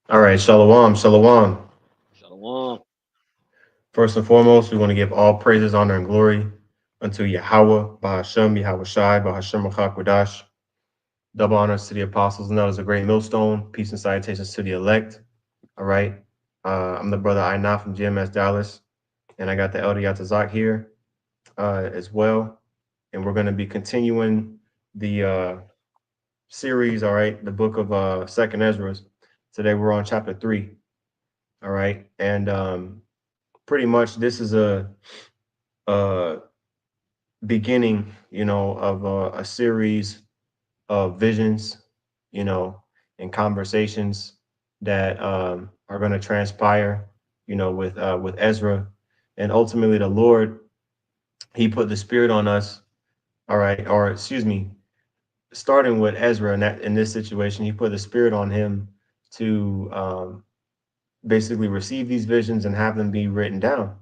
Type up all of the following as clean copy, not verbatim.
All right, shalom, shalom. Shalom. First and foremost, we want to give all praises, honor, and glory unto Yahweh, Bahashem, Yahweh Shai, Bahashem Machakwadash. Double honors to the apostles and elders, a great millstone. Peace and salutations to the elect. All right. I'm the brother Aina from GMS Dallas, and I got the elder Yatazak here as well. And we're going to be continuing the series, all right, the book of Second Esdras. Today we're on chapter 3, all right. And pretty much this is a beginning, of a series of visions, and conversations that are going to transpire, with Ezra, and ultimately the Lord, He put the Spirit on us. All right, or excuse me, starting with Ezra in this situation, He put the Spirit on him to basically receive these visions and have them be written down.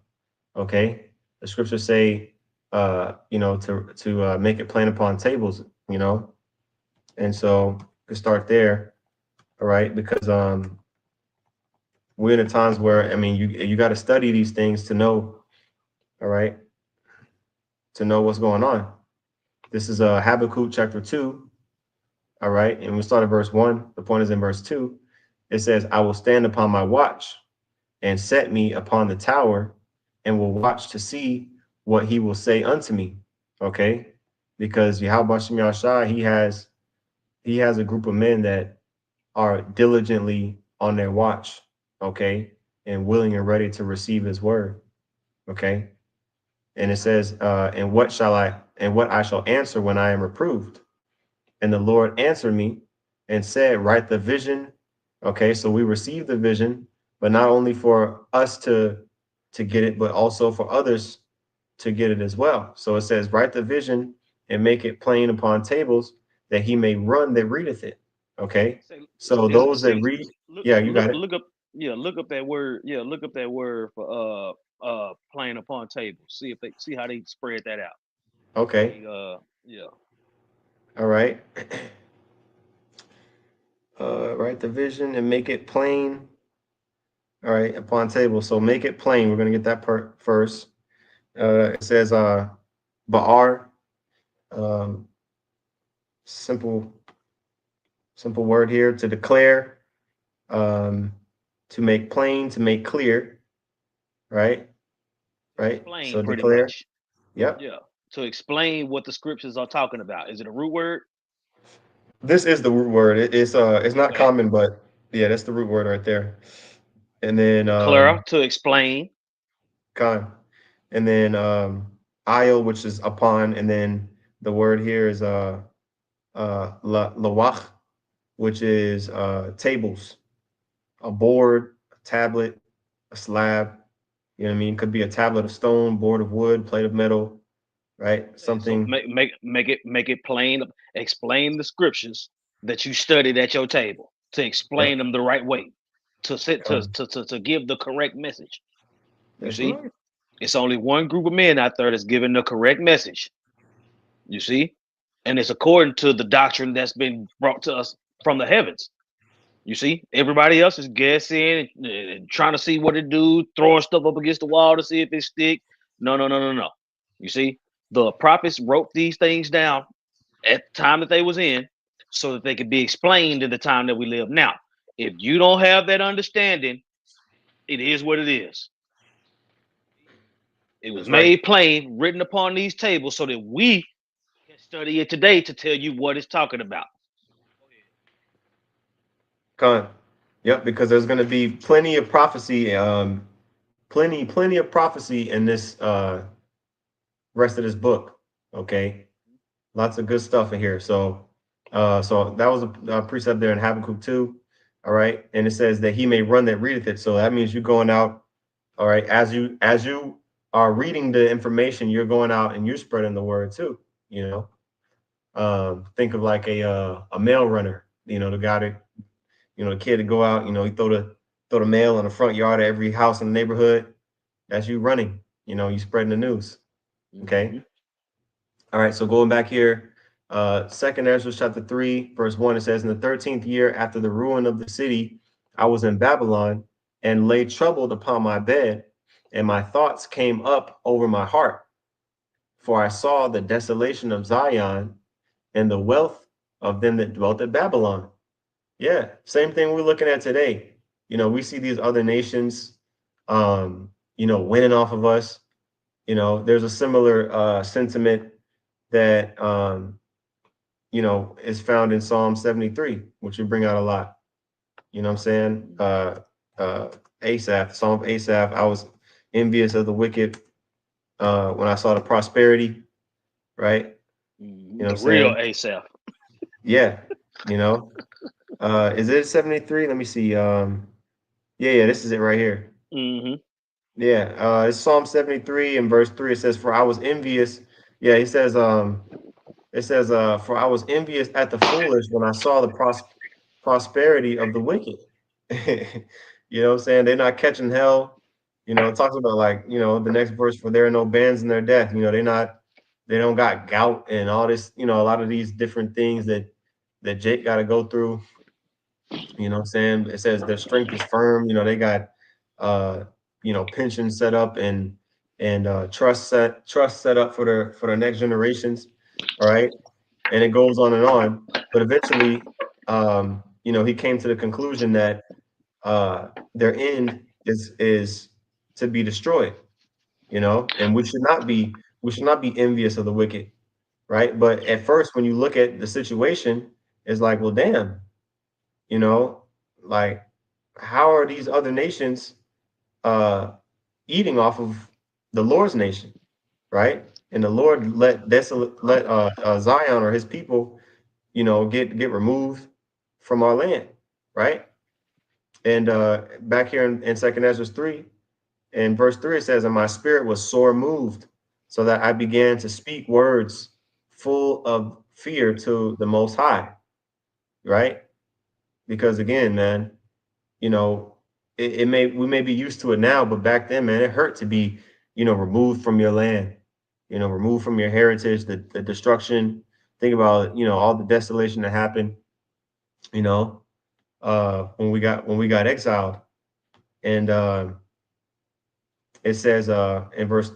Okay, the scriptures say, to make it plain upon tables, and so to start there. All right, because we're in the times where, I mean, you got to study these things to know. All right, to know what's going on. This is Habakkuk chapter 2. All right, and we start at verse 1. The point is in verse 2. It says, I will stand upon my watch and set me upon the tower, and will watch to see what he will say unto me. Okay, because Yahweh Shem Yahshai, he has a group of men that are diligently on their watch, okay, and willing and ready to receive his word. Okay. And it says, and what I shall answer when I am reproved. And the Lord answered me and said, write the vision. Okay, so we receive the vision, but not only for us to get it, but also for others to get it as well. So it says, write the vision and make it plain upon tables, that he may run that readeth it. Okay. Say, So is those that see, read, look, yeah, you look, got it. look up, yeah, look up that word, yeah, look up that word for playing upon tables. See if they see how they spread that out. Okay. They yeah, All right. Write the vision and make it plain. All right, upon table. So make it plain. We're gonna get that part first. It says Ba'ar, um, simple simple word here, to declare, um, to make plain, to make clear, right? Right. explain So pretty declare. much. Yep. Yeah, to explain what the scriptures are talking about. Is it a root word? This is the root word. It's not Okay, common, but yeah, that's the root word right there. And then declare to explain. con, and then aisle, which is upon, and then the word here is lawach, which is tables, a board, a tablet, a slab. You know what I mean? Could be a tablet of stone, board of wood, plate of metal, right? So Something. make it plain. Explain the scriptures that you studied at your table to Yep. explain them the right way, to sit Con. to give the correct message. You That's see, right. it's only one group of men out there that's giving the correct message. You see, and it's according to the doctrine that's been brought to us from the heavens. You see, everybody else is guessing and trying to see what it do, throwing stuff up against the wall to see if it stick. No, no, no, no, no. You see, the prophets wrote these things down at the time that they was in so that they could be explained in the time that we live now. If you don't have that understanding, it is what it is. It was That's right. made plain, written upon these tables so that we can study it today to tell you what it's talking about. Go ahead. Con. Yep. Because there's going to be plenty of prophecy, plenty of prophecy in this rest of this book. Okay. Lots of good stuff in here. So that was a precept there in Habakkuk 2. All right. And it says that he may run that readeth it. So that means you're going out. All right. As you are reading the information, you're going out and you're spreading the word too. You know, think of like a mail runner. The guy that, the kid to go out. He throw the mail in the front yard of every house in the neighborhood. That's you running. You spreading the news. Okay. Mm-hmm. All right, so going back here, Second Ezra chapter 3, verse 1, it says, in the 13th year after the ruin of the city, I was in Babylon and lay troubled upon my bed, and my thoughts came up over my heart. For I saw the desolation of Zion and the wealth of them that dwelt at Babylon. Yeah, same thing we're looking at today. We see these other nations, winning off of us. There's a similar sentiment that is found in Psalm 73, which we bring out a lot. You know what I'm saying? Asaph, Psalm of Asaph. I was envious of the wicked when I saw the prosperity, right? You know what I'm The real saying? Asaph. Yeah, you know. Is it 73? Let me see. Yeah, this is it right here. Mm-hmm. Yeah, it's Psalm 73 and verse 3. It says, For I was envious. Yeah, he says, it says, For I was envious at the foolish when I saw the prosperity of the wicked. You know what I'm saying? They're not catching hell. It talks about like, the next verse, for there are no bands in their death. They don't got gout and all this, a lot of these different things that Jake got to go through. You know what I'm saying? It says their strength is firm. They got pension set up and trust set up for the next generations. All right. And it goes on and on. But eventually, he came to the conclusion that their end is to be destroyed, and we should not be envious of the wicked, right? But at first, when you look at the situation, it's like, well, damn, you know, like how are these other nations uh eating off of the Lord's nation, right? And the Lord let Zion or his people, get removed from our land, right? And back here in Second Ezra 3, in verse 3, it says, And my spirit was sore moved, so that I began to speak words full of fear to the Most High, right? Because again, man, you know, we may be used to it now, but back then, man, it hurt to be, removed from your land, removed from your heritage, the destruction. Think about, all the desolation that happened, you know, when we got exiled. And it says in verse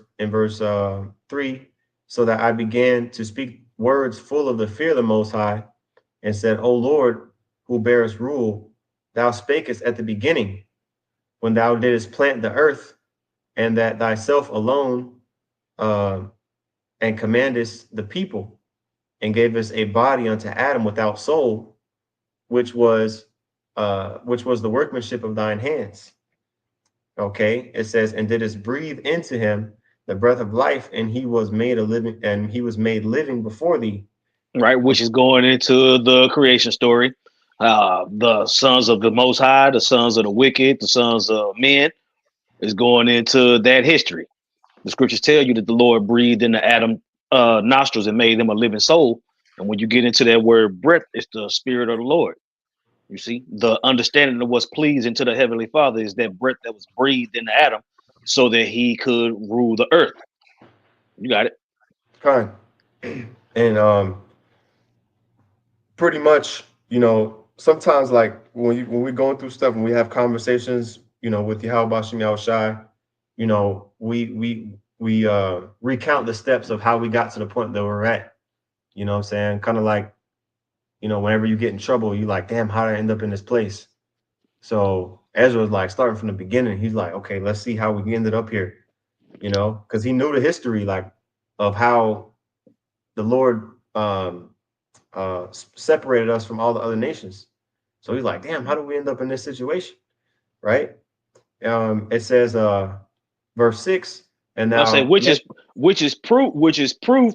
3, so that I began to speak words full of the fear of the Most High, and said, O Lord, who bearest rule, thou spakest at the beginning, when thou didst plant the earth, and that thyself alone, uh, and commandest the people, and gavest a body unto Adam without soul, which was the workmanship of thine hands. Okay, it says, and didst breathe into him the breath of life, and he was made living before thee. Right, which is going into the creation story. The sons of the Most High, the sons of the wicked, the sons of men is going into that history. The scriptures tell you that the Lord breathed into Adam nostrils and made him a living soul. And when you get into that word breath, it's the spirit of the Lord. You see, the understanding of what's pleasing to the Heavenly Father is that breath that was breathed into Adam so that he could rule the earth. You got it. Kind. And pretty much, sometimes like when we're going through stuff and we have conversations, with Yahweh Shem Shai, we recount the steps of how we got to the point that we're at. You know what I'm saying? Kind of like, whenever you get in trouble, you like, damn, how did I end up in this place? So Ezra was like starting from the beginning. He's like, okay, let's see how we ended up here, because he knew the history, like, of how the Lord separated us from all the other nations. So he's like, damn, how do we end up in this situation? Right? It says, verse 6, and I say, now, which is proof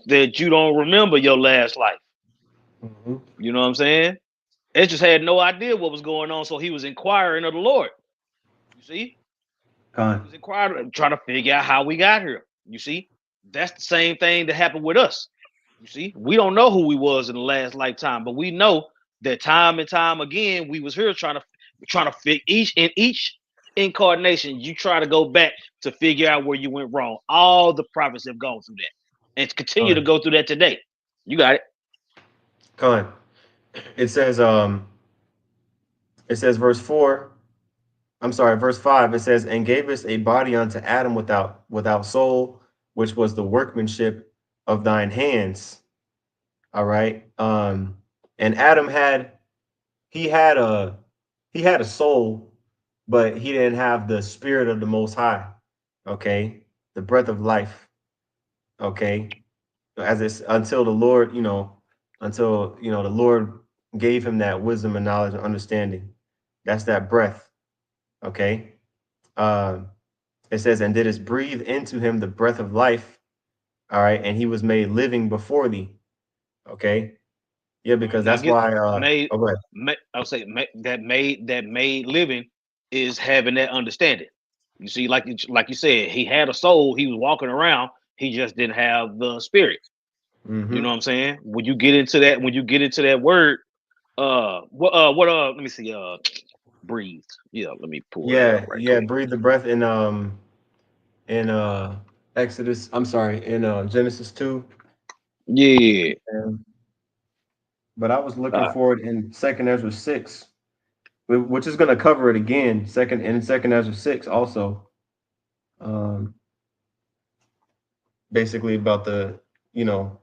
that you don't remember your last life. Mhm. You know what I'm saying? Esdras had no idea what was going on, so he was inquiring of the Lord. You see, he Con. was inquiring, trying to figure out how we got here. You see, that's the same thing that happened with us. You see, we don't know who we was in the last lifetime, but we know that time and time again we was here trying to fit each incarnation. You try to go back to figure out where you went wrong. All the prophets have gone through that, and continue to Con. go through that today. You got it. Con. It says, verse 4. I'm sorry, verse 5, it says, and gave us a body unto Adam without soul, which was the workmanship of thine hands. All right. And Adam he had a he had a soul, but he didn't have the spirit of the most high. Okay. The breath of life. Okay. As it's until the Lord, until the Lord gave him that wisdom and knowledge and understanding. That's that breath. Okay. Um, it says, and did it breathe into him the breath of life. All right, and he was made living before thee. Okay. Yeah, All right, because now that's get why made. oh go ahead. I would say that made living is having that understanding. You see, like you said, he had a soul. He was walking around. He just didn't have the spirit. You know Mm-hmm. what I'm saying? When you get into that word, what let me see, breathe. Yeah, let me pull that up Yeah, right yeah, quick. breathe the breath in Exodus, I'm sorry, in Genesis 2. Yeah. And, but I was looking Uh, for it in Second Ezra 6, which is gonna cover it again, Second Ezra 6 also. Um Basically about the, you know,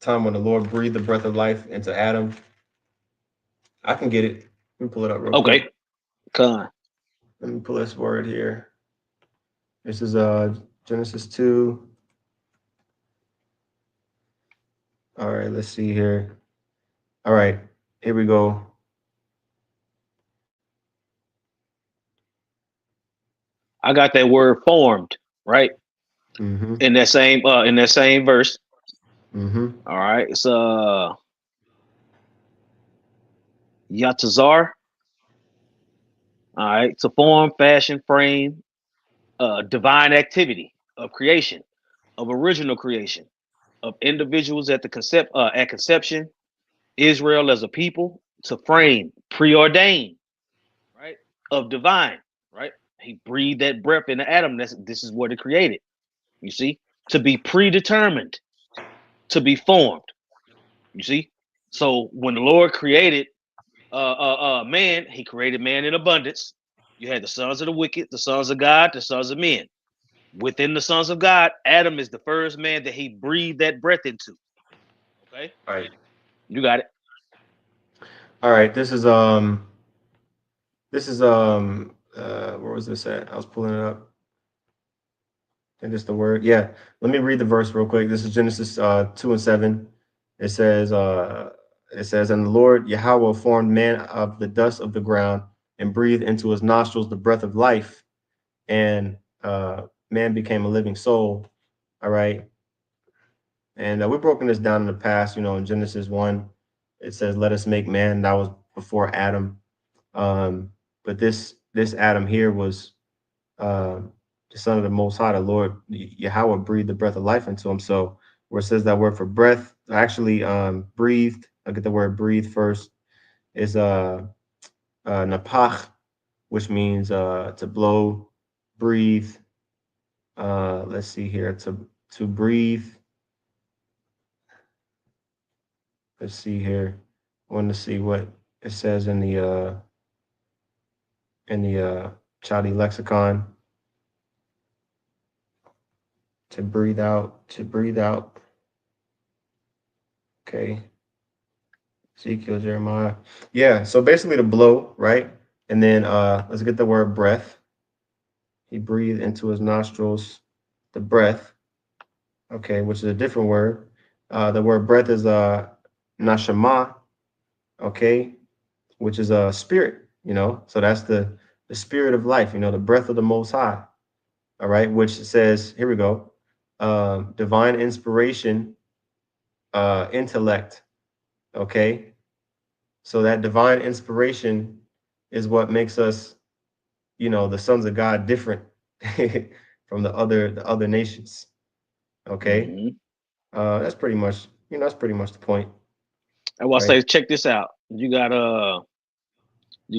time when the Lord breathed the breath of life into Adam. I can get it. Let me pull it up real quick. okay. Con. Let me pull this word here. This is Genesis 2. All right, let's see here. All right, here we go. I got that word formed right Mm-hmm. in that same verse. Mm-hmm. All right. It's Yatazar. All right. To form, fashion, frame, divine activity of creation, of original creation, of individuals at conception, Israel as a people, to frame, preordained, right? Of divine, right? He breathed that breath into Adam. This is what it created. You see, to be predetermined, to be formed. You see, so when the Lord created man, He created man in abundance. You had the sons of the wicked, the sons of God, the sons of men. Within the sons of God, Adam is the first man that He breathed that breath into. Okay, All right. you got it. All right. Where was this at? I was pulling it up. I think it's the word. Yeah. Let me read the verse real quick. This is Genesis 2 and 7. It says, and the Lord Yahweh formed man of the dust of the ground and breathed into his nostrils the breath of life, and man became a living soul. All right. And we've broken this down in the past, in Genesis 1, it says, let us make man. That was before Adam. But this Adam here was uh, the son of the Most High, the Lord Yahweh breathed the breath of life into him. So where it says that word for breath, actually breathed, I'll get the word breathe first, is napach, which means to blow, breathe. Let's see here, to breathe. Let's see here. I want to see what it says in the Chaldee lexicon. To breathe out, to breathe out. Okay. Ezekiel, Jeremiah. Yeah, so basically the blow, right? And then let's get the word breath. He breathed into his nostrils the breath, okay, which is a different word. The word breath is nashama, okay, which is a spirit, So that's the spirit of life, the breath of the most high. All right, which says, here we go. Divine inspiration, intellect, okay. So that divine inspiration is what makes us, the sons of God different from the other nations. Okay. Mm-hmm. That's pretty much, that's pretty much the point, And what I right? say, check this out. You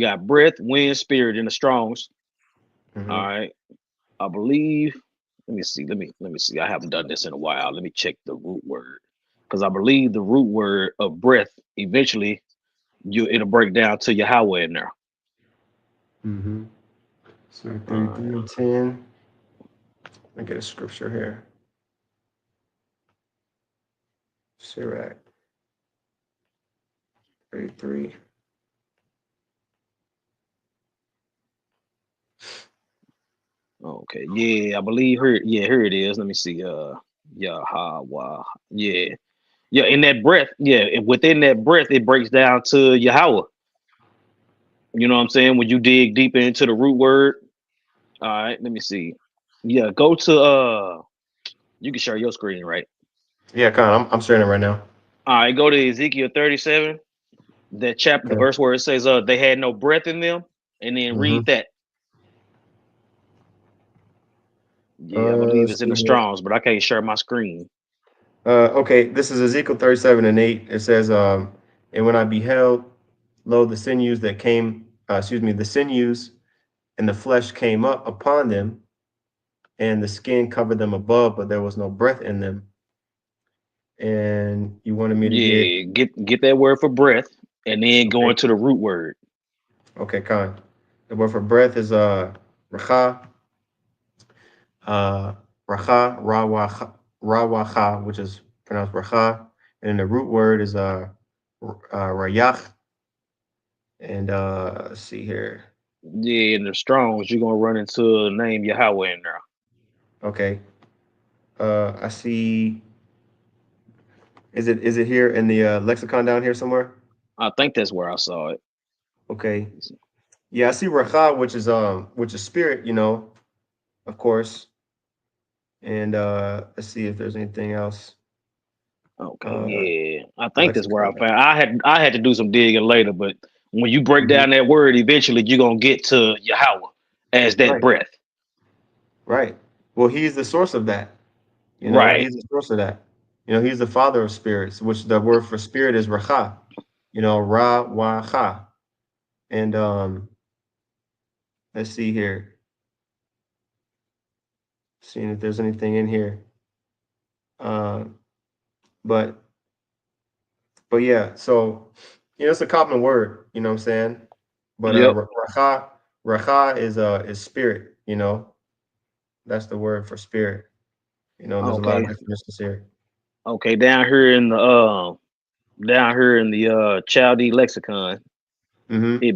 got breath, wind, spirit in the Strongs. All Hmm. right. I believe. Let me see. Let me see. I haven't done this in a while. Let me check the root word because I believe the root word of breath eventually it'll break down to Yahweh in there. Hmm. So All 33 right. and 10. Let me get a scripture here. Sirach 33. Okay. Yeah, I believe her. Yeah, here it is. Let me see. Yahweh. Yeah. Yeah, in that breath, yeah, within that breath, it breaks down to Yahweh. You know what I'm saying? When you dig deeper into the root word. All right, let me see. Yeah, go to you can share your screen, right? Yeah, kind of. I'm sharing it right now. All right, go to Ezekiel 37, that chapter, the Okay. verse where it says they had no breath in them, and then Mm-hmm. read that. Yeah, I believe Let's it's in the see here. Strongs, but I can't share my screen. Okay, this is Ezekiel 37 and 8. It says, and when I beheld, lo, the sinews that came, the sinews and the flesh came up upon them, and the skin covered them above, but there was no breath in them. And you wanted me to get, Yeah, get that word for breath, and then go okay, into the root word. okay, Khan. The word for breath is racha, uh, rawacha, which is pronounced racha, and the root word is rayach. And let's see here. Yeah, in the Strongs, you're gonna run into the name Yahweh in there. Okay. I see. Is it here in the lexicon down here somewhere? I think that's where I saw it. Okay. Yeah, I see racha, which is spirit, of course. And let's see if there's anything else. Okay, Uh, yeah, I think that's where I lexicon. found. I had to do some digging later, but when you break Hmm. down that word, eventually you're gonna get to Yahweh as that Right, breath. right. Well, he's the source of that. Right. He's the source of that. He's the father of spirits, which the word for spirit is racha. Ra wa cha. And let's see here. Seeing if there's anything in here. Uh, but yeah, so it's a common word, you know what I'm saying? But Yep. racha is spirit, that's the word for spirit. And there's a lot of Okay. definitions here. Okay. Down here in the Chaldee lexicon, Mm-hmm. it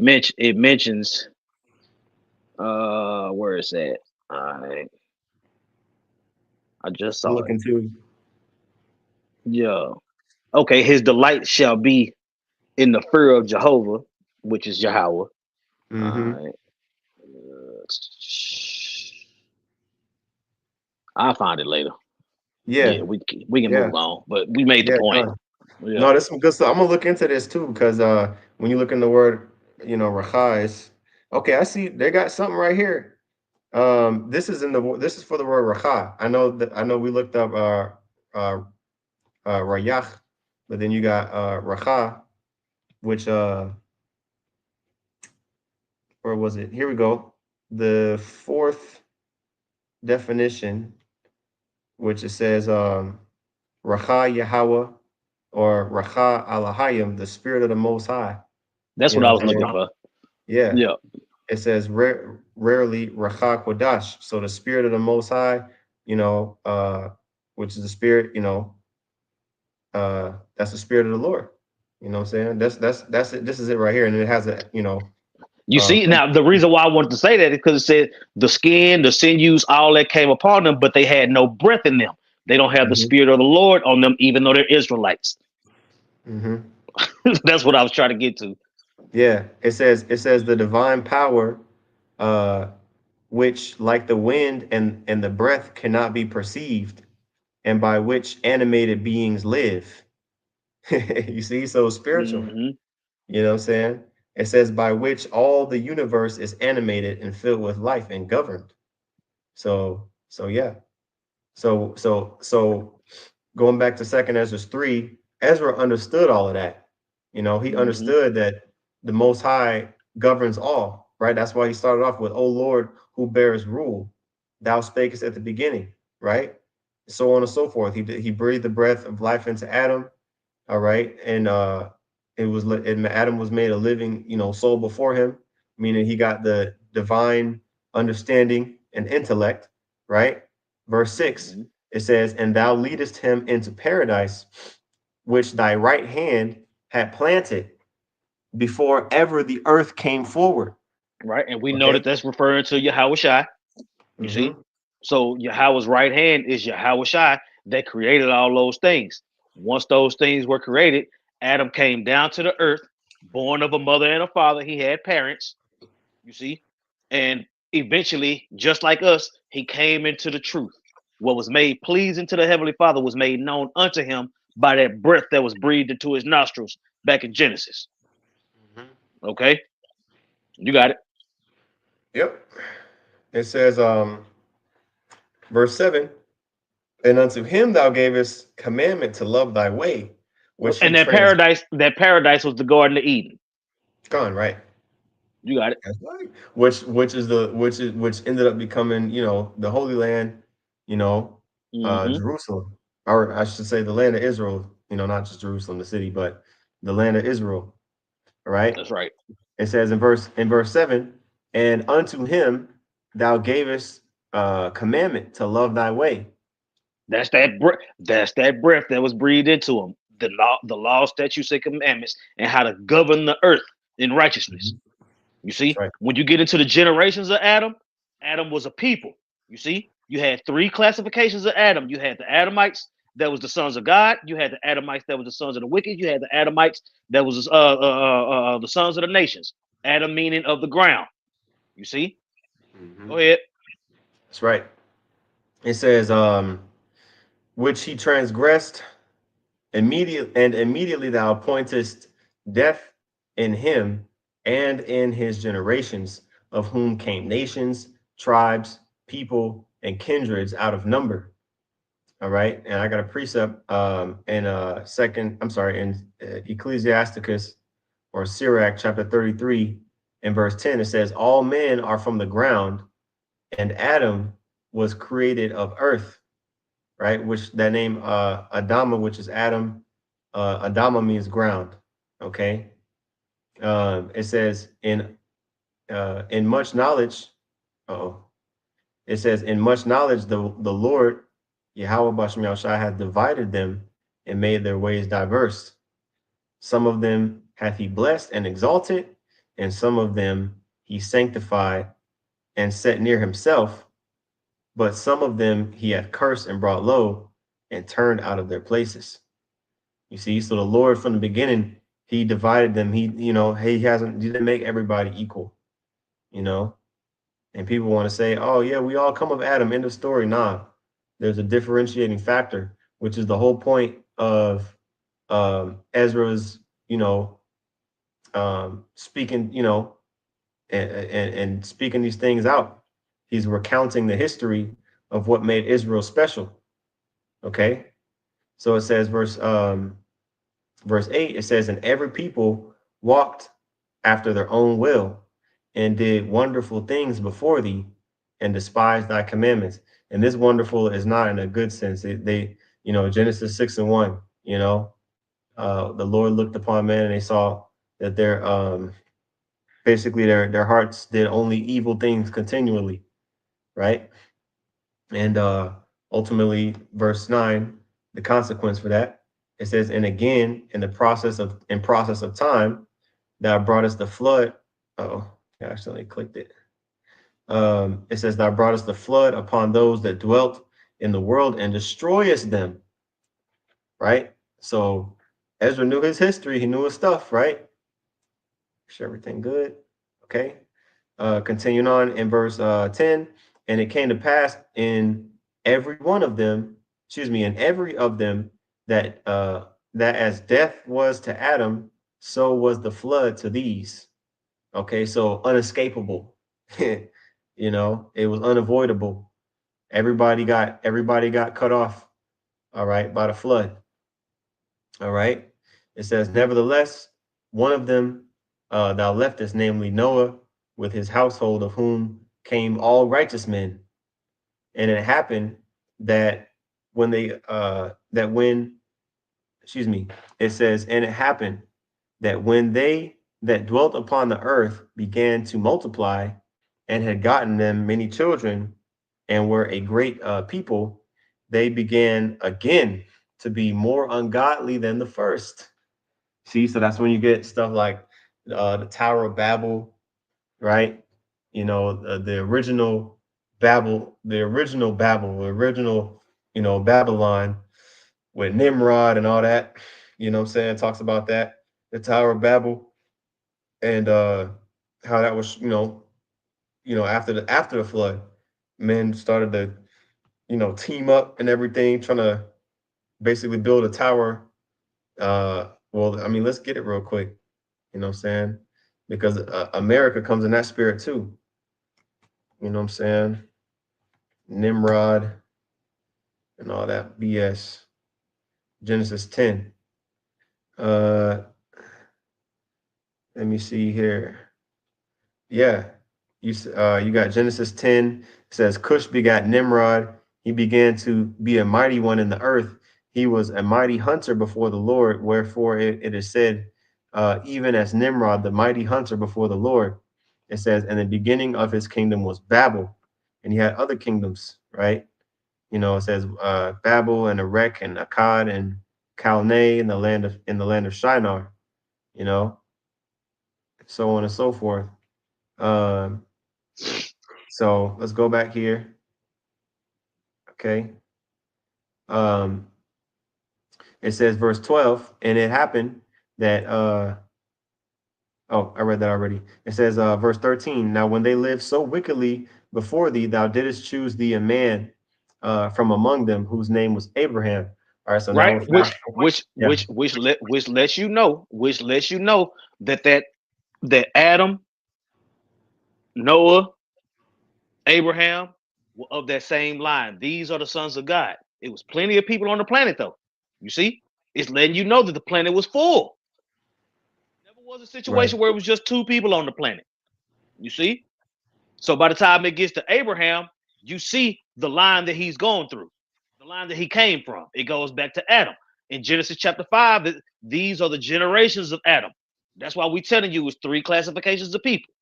mentions where is that? I just I'm saw it. looking too. Yeah. Okay. His delight shall be in the fear of Jehovah, which is Yahweh. Mm-hmm. All right. I'll find it later. Yeah, Yeah, we can yeah, move on, but we made the yeah, point. kind of. Yeah. No, there's some good stuff. I'm gonna look into this too, because when you look in the word, racha, it's okay. I see they got something right here. This is for the word racha. I know we looked up uh rayach, but then you got racha, which where was it? Here we go. The fourth definition, which it says racha Yahweh or racha Alahayim, the spirit of the Most High. That's You what know I what was I'm looking saying? for. Yeah. Yeah. It says rarely racha kodash. So the spirit of the Most High, which is the spirit, that's the spirit of the Lord. You know what I'm saying? That's it. This is it right here, and it has a You see, from now the reason why I wanted to say that is because it said the skin, the sinews, all that came upon them, but they had no breath in them. They don't have the hmm spirit of the Lord on them, even though they're Israelites. hmm That's what I was trying to get to. Yeah, it says the divine power, uh, which like the wind and the breath cannot be perceived, and by which animated beings live. You see, so spiritual. Hmm. You know what I'm saying? It says by which all the universe is animated and filled with life and governed. So yeah. So going back to Second Ezra 3, Ezra understood all of that. He Hmm. understood that the Most High governs all, right? That's why he started off with, "O Lord, who bears rule, thou spakest at the beginning," right? So on and so forth. He breathed the breath of life into Adam, all right, and Adam was made a living, soul before him, meaning he got the divine understanding, and intellect, right? Verse 6, Mhm. it says, "And thou leadest him into paradise, which thy right hand had planted before ever the earth came forward." Right, and we know Okay. that that's referring to Yahweh Shai. You see, Mm-hmm. so Yahweh's right hand is Yahweh Shai that created all those things. Once those things were created, Adam came down to the earth, born of a mother and a father. He had parents, you see, and eventually, just like us, he came into the truth. What was made pleasing to the Heavenly Father was made known unto him by that breath that was breathed into his nostrils back in Genesis. Mm-hmm. Okay, you got it. Yep. It says, verse 7, "And unto him thou gavest commandment to love thy way, which he And trans." that paradise was the Garden of Eden. Gone, right? You got it. That's right. Which ended up becoming, the Holy Land, you know, Hmm. Jerusalem, or I should say the land of Israel, not just Jerusalem, the city, but the land of Israel. All right. That's right. It says in verse 7, "And unto him thou gavest commandment to love thy way." That's that breath. That's that breath that was breathed into him. The law, statutes, and commandments, and how to govern the earth in righteousness. Mhm. You That's see, right. when you get into the generations of Adam, Adam was a people. You see, you had three classifications of Adam. You had the Adamites that was the sons of God. You had the Adamites that was the sons of the wicked. You had the Adamites that was the sons of the nations. Adam meaning of the ground. You see. Go Mhm. ahead. That's right. It says, "Which he transgressed immediately thou appointest death in him and in his generations, of whom came nations, tribes, people, and kindreds out of number." All right. And I got a precept in second, I'm sorry, in Ecclesiasticus or Sirach chapter 33 and verse 10. It says, "All men are from the ground, and Adam was created of earth." Right? Which that name Adama, which is Adam, Adama means ground. Okay. It says in much knowledge. Oh, it says in much knowledge the Lord Yahweh Bashem Yahushua hath divided them and made their ways diverse. Some of them hath he blessed and exalted, and some of them he sanctified and set near himself. But some of them he hath cursed and brought low and turned out of their places. You see, so the Lord from the beginning, he divided them. He didn't make everybody equal, you know. And people want to say, oh yeah, we all come of Adam, end of story. Nah, there's a differentiating factor, which is the whole point of Ezra's, speaking, and speaking these things out. He's recounting the history of what made Israel special. Okay. So it says verse 8, it says, "And every people walked after their own will and did wonderful things before thee and despised thy commandments." And this wonderful is not in a good sense. Genesis 6 and 1, the Lord looked upon man and they saw that basically their hearts did only evil things continually, right? And ultimately, verse 9, the consequence for that, it says, "And again, in process of time, thou broughtest the flood." Oh, I accidentally clicked it. It says, "Thou broughtest the flood upon those that dwelt in the world and destroyest them." Right. So Ezra knew his history. He knew his stuff. Right. Sure, everything good. Okay. Continuing on in verse 10, "And it came to pass in every one of them, excuse me, in every of them that as death was to Adam, so was the flood to these." Okay, so unescapable. It was unavoidable. Everybody got cut off, all right, by the flood. All right. It says, "Nevertheless, one of them thou leftest, namely Noah, with his household, of whom came all righteous men. And it happened that when they that when excuse me, it says, and it happened that when they that dwelt upon the earth began to multiply, and had gotten them many children and were a great people, they began again to be more ungodly than the first. See, so that's when you get stuff like the Tower of Babel, right? The original Babel, the original, Babylon with Nimrod and all that. You know what I'm saying? Talks about that, the Tower of Babel, and how that was, after the flood, men started to, team up and everything, trying to basically build a tower. Well, I mean, let's get it real quick. You know what I'm saying? Because America comes in that spirit too. You know what I'm saying? Nimrod and all that BS. Genesis 10. Uh, Let me see here. Yeah, you got Genesis 10. It says Cush begat Nimrod. He began to be a mighty one in the earth. He was a mighty hunter before the Lord. Wherefore it is said, even as Nimrod, the mighty hunter before the Lord. It says, and the beginning of his kingdom was Babel, and he had other kingdoms, right? It says Babel and Erech and Akkad and Calneh in the land of Shinar. You know, so on and so forth. Um, so let's go back here. Okay. Um, it says verse 12, and it happened that I read that already. It says verse 13. Now when they lived so wickedly before thee, thou didst choose thee a man from among them whose name was Abraham. All right, so now Right? we're fast. Yeah, Which lets you know that Adam, Noah, Abraham were of that same line. These are the sons of God. It was plenty of people on the planet, though. You see, it's letting you know that the planet was full. Never was a right. situation where it was just two people on the planet. You see, so by the time it gets to Abraham, you see the line that he's going through, the line that he came from. It goes back to Adam in Genesis chapter 5. That these are the generations of Adam. That's why we're telling you it's three classifications of people.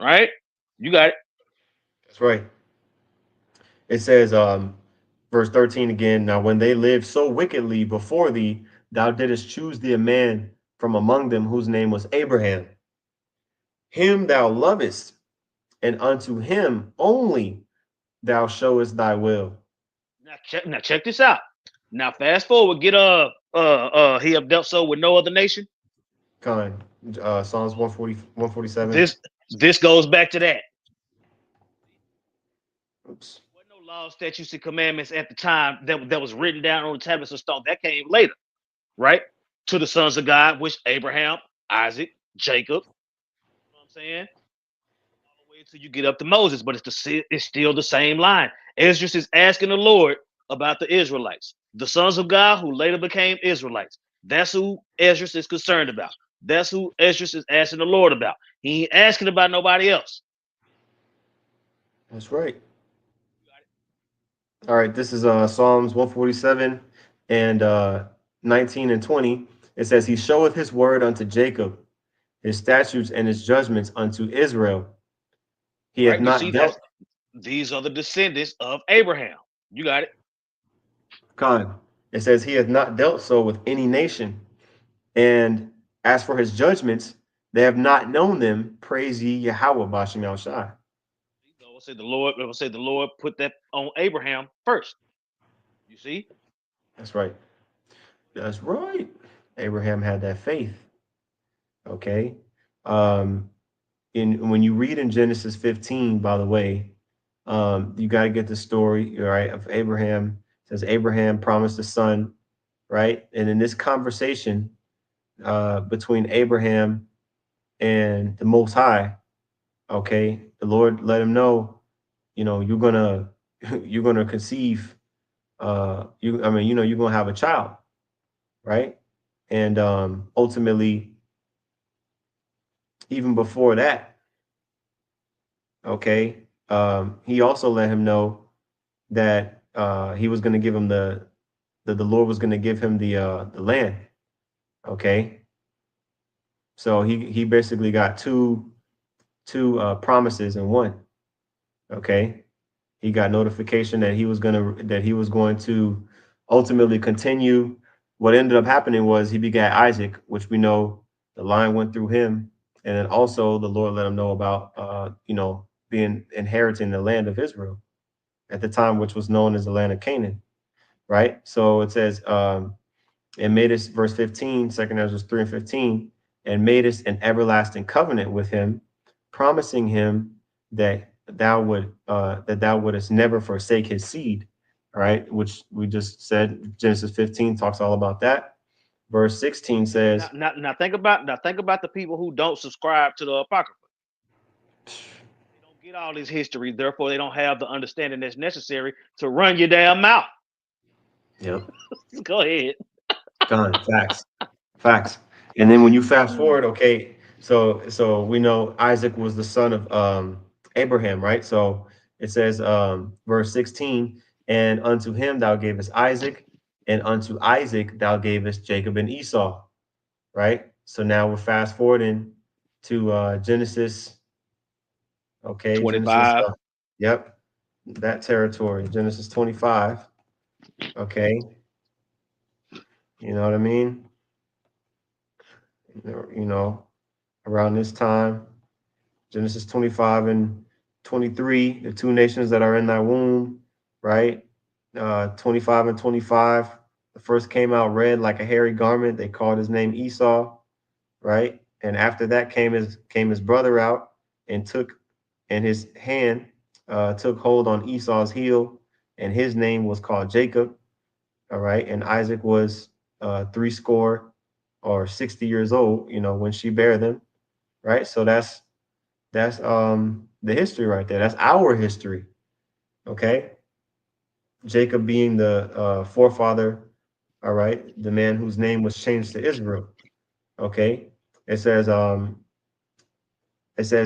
Right? You got it. That's right. It says, verse 13 again. Now when they lived so wickedly before thee, thou didst choose thee a man from among them whose name was Abraham. Him thou lovest, and unto him only thou showest thy will. Now check this out. Now fast forward, get he have dealt so with no other nation. Con, Psalms 140, 147. This goes back to that. Oops. There were no laws, statutes, and commandments at the time that was written down on the tablets of stone. That came later, right? To the sons of God, which Abraham, Isaac, Jacob. You know what I'm saying? All the way until you get up to Moses, but it's still the same line. Esdras is asking the Lord about the Israelites, the sons of God who later became Israelites. That's who Esdras is concerned about. That's who Esdras is asking the Lord about. He ain't asking about nobody else. That's right. All right, this is Psalms 147 and 19 and 20. It says, He showeth his word unto Jacob, his statutes and his judgments unto Israel. He hath Right? You not see, that's dealt. these are the descendants of Abraham. You got it. Con. It says, He hath not dealt so with any nation. And as for his judgments, they have not known them. Praise ye Yahweh Bashim Al Shai. I will say the Lord put that on Abraham first. You see? That's right. That's right. Abraham had that faith. Okay. Um, when you read in Genesis 15, by the way, you got to get the story, right, of Abraham. It says Abraham promised a son, right? And in this conversation between Abraham and the Most High, okay, the Lord let him know, you're gonna you're gonna conceive. You're gonna have a child, right? And ultimately, even before that, okay, he also let him know that he was going to give him the Lord was going to give him the land. Okay, so he basically got two promises in one. Okay, he got notification that he was going to ultimately continue. What ended up happening was he begat Isaac, which we know the line went through him, and then also the Lord let him know about being inheriting the land of Israel at the time, which was known as the land of Canaan. Right. So it says, and made us, verse 15, 2 Ezra 3 and 15, and made us an everlasting covenant with him, promising him that thou wouldest never forsake his seed. All right, which we just said Genesis 15 talks all about that. Verse 16 says, Now think about the people who don't subscribe to the Apocrypha. They don't get all this history, therefore they don't have the understanding that's necessary to run your damn mouth. yep, Go ahead. gone, facts. And then when you fast forward, okay, so we know Isaac was the son of Abraham, right? So it says verse 16, and unto him thou gavest Isaac, and unto Isaac thou gavest Jacob and Esau, right? So now we're fast forwarding to Genesis, okay, Genesis 25. yep, that territory, Genesis 25, okay, you know what I mean? You know, around this time, Genesis 25 and 23, the two nations that are in thy womb, right? 25 and 25. The first came out red like a hairy garment. They called his name Esau, right? And after that came his brother out and took and his hand took hold on Esau's heel, and his name was called Jacob. All right. And Isaac was three score or 60 years old, when she bare them, right? So that's the history right there. That's our history. Okay. Jacob being the forefather, all right, the man whose name was changed to Israel. Okay. It says,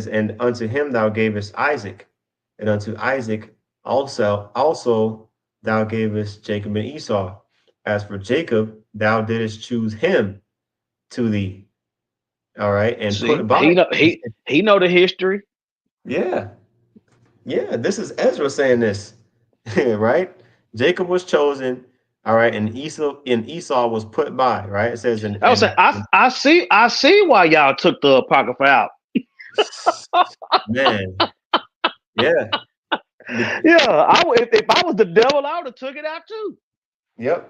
and unto him thou gavest Isaac, and unto Isaac also thou gavest Jacob and Esau. As for Jacob, thou didst choose him to thee. All right, and See, put by. he know the history. Yeah, yeah, this is Ezra saying this, right? Jacob was chosen, all right, and Esau was put by, right? It says, I was saying, I see why y'all took the Apocrypha out. man, yeah, Yeah, if I was the devil, I would have took it out too. yep.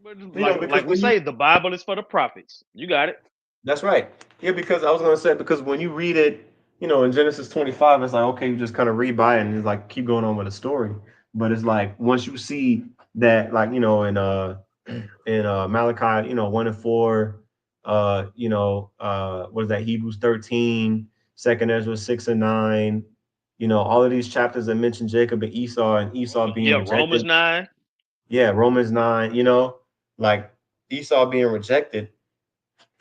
But Because like we when you say, the Bible is for the prophets. You got it. that's right. Yeah, because I was gonna say because when you read it, in Genesis 25, it's like okay, you just kind of read by it and it's like keep going on with the story. But it's like once you see that, like in Malachi, 1 and 4, what is that? Hebrews 13, 2 Ezra 6 and 9, all of these chapters that mention Jacob and Esau being Romans rejected. 9. Yeah, Romans 9, like Esau being rejected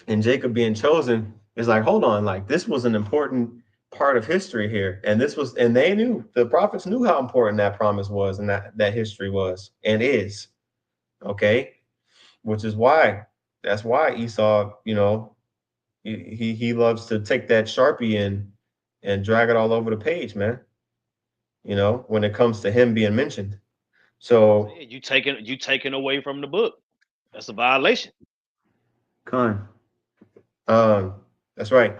and Jacob being chosen is like, hold on, like this was an important part of history here. And they knew, the prophets knew how important that promise was and that history was and is. Okay. Which is why, that's why Esau, he loves to take that Sharpie and drag it all over the page, man, when it comes to him being mentioned. So, You taking away from the book. That's a violation. Con, um, that's right.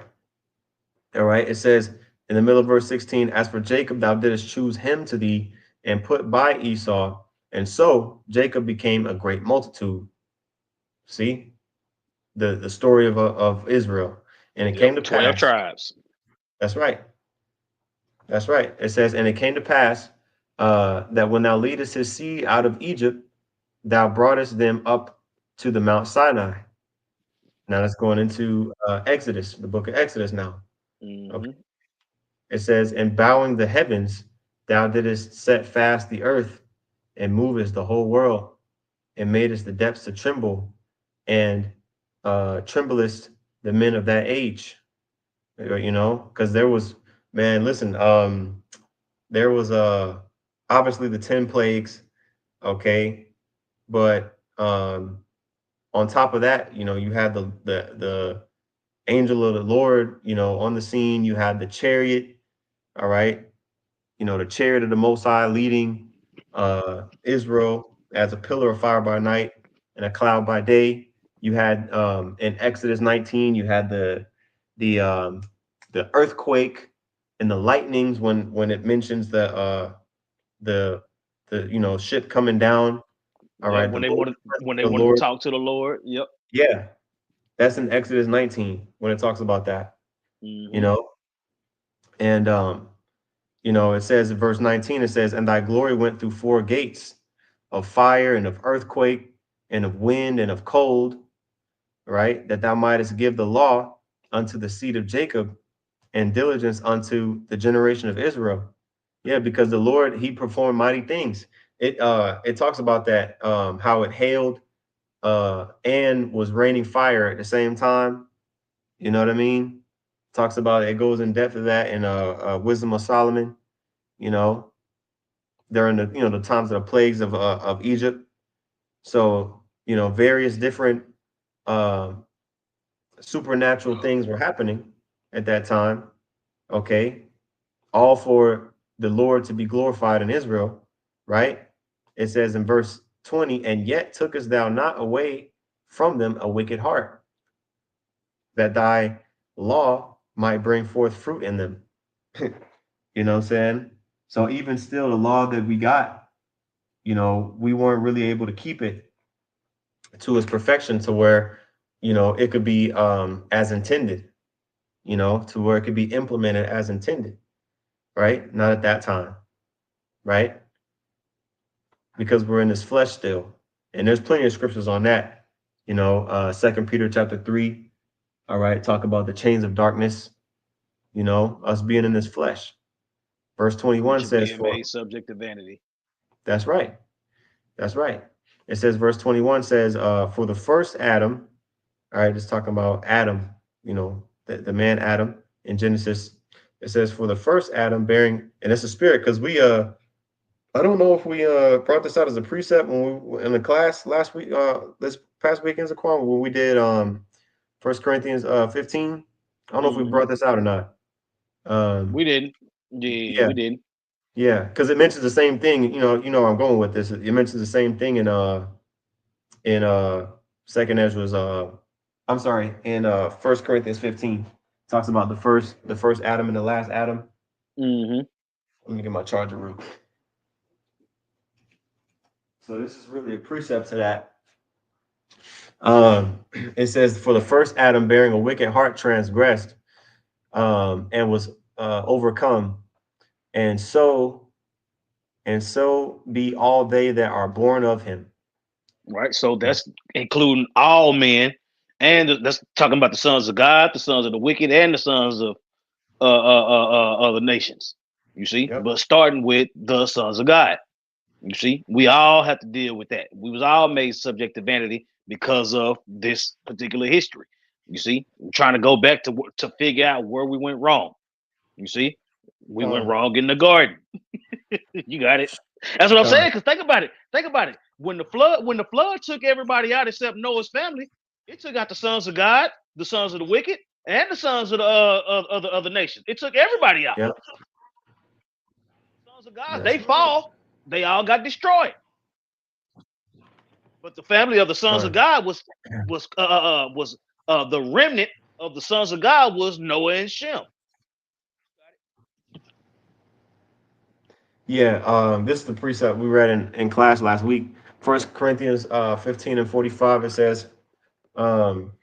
All right. It says in the middle of verse 16, as for Jacob, thou didst choose him to thee and put by Esau. And so Jacob became a great multitude. See the story of Israel. And it came to Yep, 12 pass. tribes. That's right. That's right. It says, and it came to pass that when thou leadest his seed out of Egypt, thou broughtest them up to the Mount Sinai. Now that's going into Exodus, the book of Exodus now. Okay. Mm-hmm. It says, and bowing the heavens, thou didst set fast the earth and movest the whole world and madest the depths to tremble and tremblest the men of that age, because there was, man, listen, there was obviously the 10 plagues, okay, but on top of that, you had the angel of the Lord, on the scene. You had the chariot, all right, the chariot of the Most High leading Israel as a pillar of fire by night and a cloud by day. You had in Exodus 19, you had the earthquake and the lightnings when it mentions the ship coming down. All Yeah, right, the most when they the wanted to Lord. talk to the Lord. Yep. Yeah, that's in Exodus 19 when it talks about that. You Hmm. know, and it says in verse 19, it says, "And thy glory went through four gates of fire and of earthquake and of wind and of cold, right? That thou mightest give the law unto the seed of Jacob and diligence unto the generation of Israel." Yeah, because the Lord, he performed mighty things. It talks about that, how it hailed and was raining fire at the same time. You know what I mean? Talks about it goes in depth of that in Wisdom of Solomon, you know, during the times of the plagues of Egypt. So, various different uh, supernatural things were happening at that time. Okay, all for the Lord to be glorified in Israel, right? It says in verse 20, "And yet tookest thou not away from them a wicked heart, that thy law might bring forth fruit in them." You know what I'm saying? So even still, the law that we got, we weren't really able to keep it to its perfection to where, it could be as intended, to where it could be implemented as intended, right? Not at that time, right? Because we're in this flesh still. And there's plenty of scriptures on that. Second Peter chapter 3, all right, talk about the chains of darkness, us being in this flesh. Verse 21 Nature says, being "For made subject to vanity. that's right. That's right." It says, verse 21 says, "For the first Adam," all right, just talking about Adam, the man Adam in Genesis. It says, "For the first Adam bearing," and it's a spirit, because I don't know if we brought this out as a precept when we in the class last week, this past weekend's Aquan, when we did First Corinthians 15. I don't know if we Hmm. brought this out or not. Um, We didn't. Yeah, yeah, we didn't. yeah, because it mentions the same thing. Where I'm going with this. It mentions the same thing in Second Ezra's. I'm sorry, in First Corinthians 15. Talks about the first Adam and the last Adam. Hmm. Let me get my charger real quick. So this is really a precept to that. It says, "For the first Adam bearing a wicked heart transgressed, and was overcome, and so be all they that are born of him." Right. So that's including all men, and that's talking about the sons of God, the sons of the wicked, and the sons of other nations. You see, Yep. but starting with the sons of God. You see, we all have to deal with that. We was all made subject to vanity because of this particular history. You see, we're trying to go back to figure out where we went wrong. You see, we went Con, wrong in the garden. You got it. That's what I'm con. saying. Because think about it. Think about it. When the flood took everybody out except Noah's family, it took out the sons of God, the sons of the wicked, and the sons of the other nations. It took everybody out. Yep. Sons of God, That's they right. fall. They all got destroyed. But the family of the sons of Con. God was the remnant of the sons of God was Noah and Shem. Yeah. This is the precept we read in class last week. First Corinthians 15 and 45. It says, um,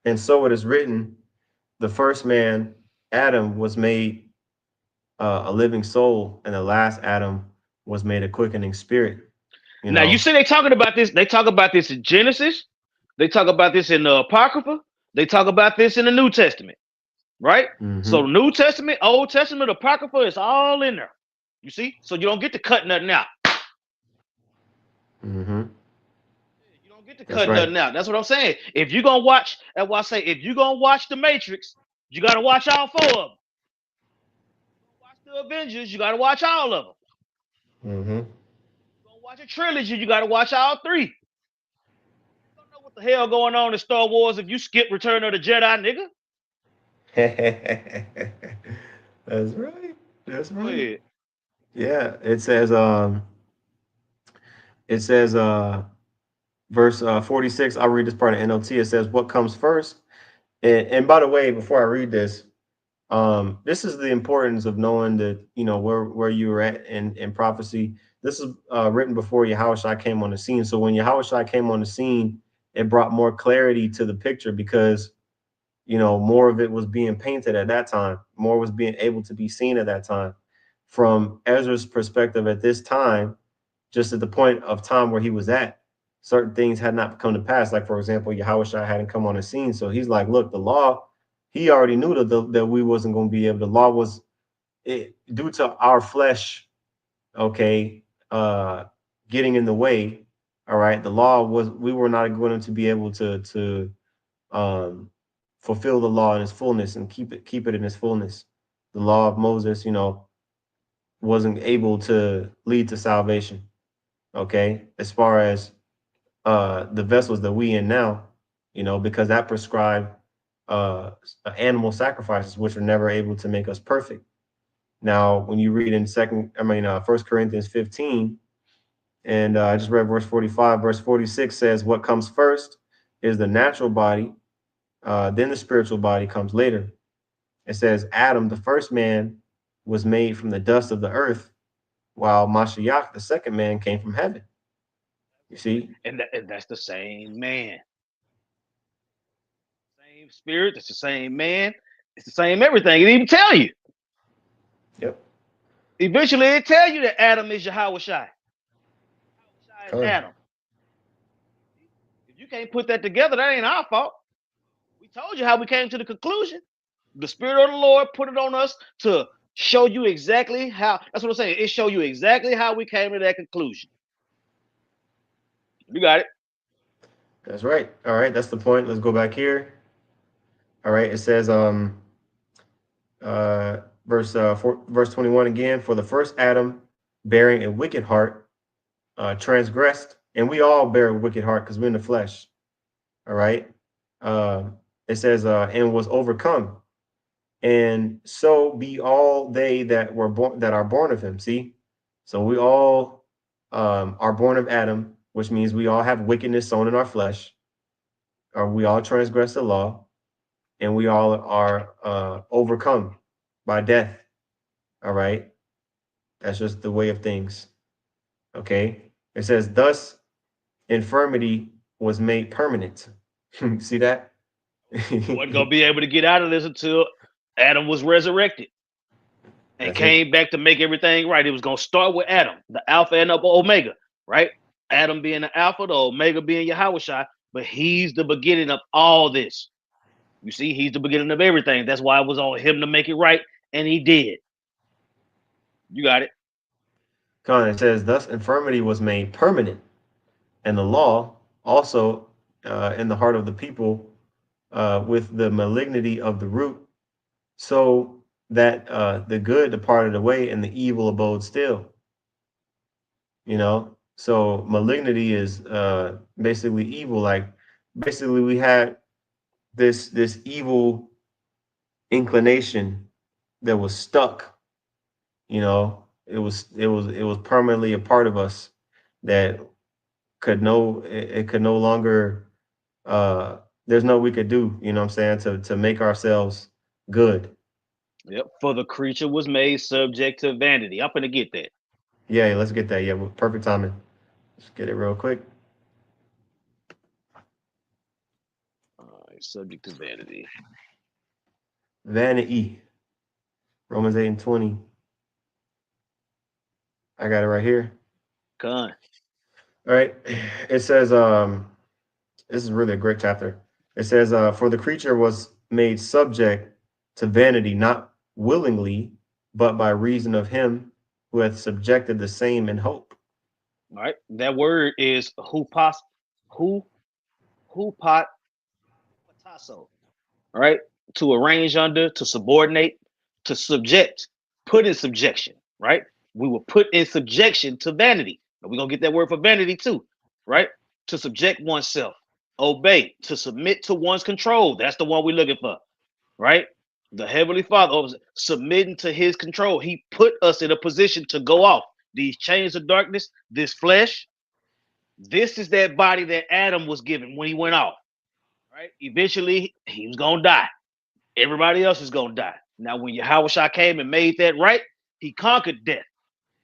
"And so it is written, the first man, Adam, was made a living soul, and the last Adam was made a quickening spirit." You Now you know. see they talking about this. They talk about this in Genesis. They talk about this in the Apocrypha. They talk about this in the New Testament, right? So Mm-hmm. the New Testament, Old Testament, Apocrypha is all in there. You see, so you don't get to cut nothing out. Mm-hmm. You don't get to That's cut right. nothing out. That's what I'm saying. If you're gonna watch, that's why I say if you're gonna watch the Matrix, you gotta watch all four of them. Watch the Avengers, you gotta watch all of them. Mm-hmm. You're gonna watch a trilogy, you gotta watch all three. You don't know what the hell going on in Star Wars if you skip Return of the Jedi, nigga. That's right. That's Go right. ahead. Yeah, it says verse 46. I'll read this part of NLT. It says, what comes first? And by the way, before I read this, this is the importance of knowing that where you were at in prophecy. This is written before Yahushua came on the scene. So when Yahushua came on the scene, it brought more clarity to the picture because more of it was being painted at that time. More was being able to be seen at that time. From Ezra's perspective at this time, just at the point of time where he was at, certain things had not come to pass. Like, for example, Yahushua hadn't come on the scene. So he's like, look, the law, he already knew that we wasn't going to be able, the law was due to our flesh, okay, getting in the way. All right. The law was, we were not going to be able to um, fulfill the law in its fullness and keep it in its fullness. The law of Moses, wasn't able to lead to salvation. Okay, as far as the vessels that we in now, because that prescribed animal sacrifices, which are never able to make us perfect. Now, when you read in First Corinthians 15, and I just read verse 45, verse 46 says, "What comes first is the natural body, then the spiritual body comes later." It says, "Adam, the first man, was made from the dust of the earth, while Mashiach, the second man, came from heaven." You see? And that's the same man, same spirit. It's the same man. It's the same everything. It even tell you. Yep. Eventually, it tell you that Adam is Yahweh Shai. Shai is Come. Adam. If you can't put that together, that ain't our fault. We told you how we came to the conclusion. The Spirit of the Lord put it on us to show you exactly how. That's what I'm saying. It show you exactly how we came to that conclusion. You got it. That's right. All right, that's the point. Let's go back here. All right, it says verse 21 again, for the first Adam bearing a wicked heart transgressed, and we all bear a wicked heart because we're in the flesh. All right. Uh, it says and was overcome, and so be all they that are born of him. See, so we all are born of Adam, which means we all have wickedness sown in our flesh, or we all transgress the law, and we all are overcome by death. All right, that's just the way of things. Okay, it says, "Thus infirmity was made permanent." See that? You wasn't gonna be able to get out of this until Adam was resurrected and That's it. came back to make everything right. It was gonna start with Adam, the Alpha and the Omega, right? Adam being the Alpha, the Omega being Yahweh Shai, but he's the beginning of all this. You see, he's the beginning of everything. That's why it was on him to make it right, and he did. You got it. Con, it says, "Thus infirmity was made permanent, and the law also in the heart of the people with the malignity of the root, so that the good departed away and the evil abode still." So malignity is basically evil. Like, basically we had this evil inclination that was stuck. It was permanently a part of us that could no longer there's no we could do, what I'm saying, to make ourselves good. Yep. For the creature was made subject to vanity. I'm gonna get that. Yeah, let's get that. Yeah, perfect timing. Let's get it real quick. All right, subject to vanity. Vanity. Romans 8 and 20. I got it right here. Con. All right. It says, this is really a great chapter. It says, for the creature was made subject to vanity, not willingly, but by reason of him who hath subjected the same in hope. All right. That word is hupas hu hupat patasso. All right. To arrange under, to subordinate, to subject, put in subjection, right? We were put in subjection to vanity. And we're gonna get that word for vanity too, right? To subject oneself, obey, to submit to one's control. That's the one we're looking for, right? The Heavenly Father was submitting to his control. He put us in a position to go off. These chains of darkness, this flesh, this is that body that Adam was given when he went off. Right? Eventually, he was gonna die. Everybody else is gonna die. Now, when Yahushua came and made that right, he conquered death.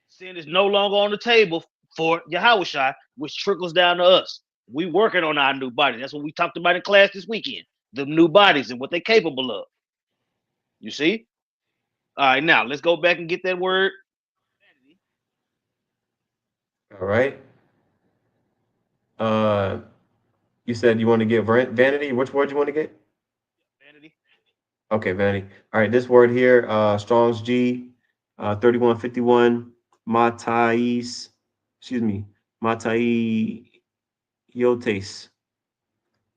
Sin is no longer on the table for Yahushua, which trickles down to us. We working on our new body. That's what we talked about in class this weekend. The new bodies and what they're capable of. You see? All right, now let's go back and get that word. All right. You said you want to get vanity. Which word you want to get? Vanity. Okay, vanity. All right, this word here, Strong's G, 3151, Matais, excuse me, Mataiotes.